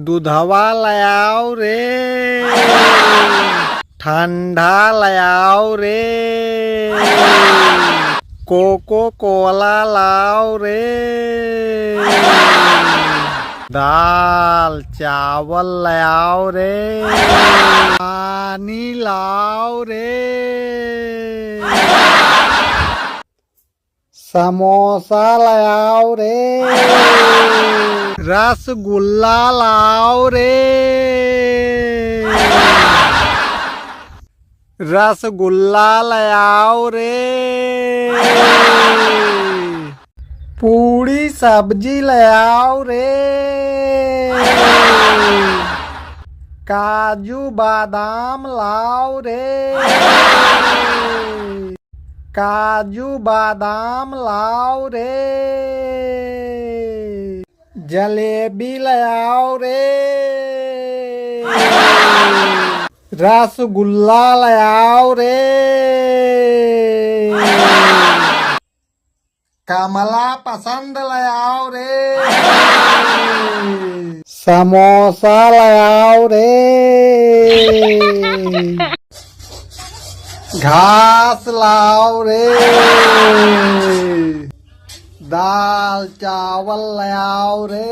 दूधवा लाओ रे, ठंडा लाओ रे, कोको कोला लाओ रे, दाल चावल लाओ रे, पानी लाओ रे, समोसा लाओ रे, रसगुल्ला लाओ रे, रसगुल्ला लाओ रे, पूड़ी सब्जी लाओ रे, काजू बादाम लाओ रे, काजू बादाम लाओ रे, जलेबी लाओ रे, रसगुल्ला लाओ रे, कमला पसंद लाओ रे, समोसा लाओ रे, घास लाओ रे, दाल चावल लाओ रे।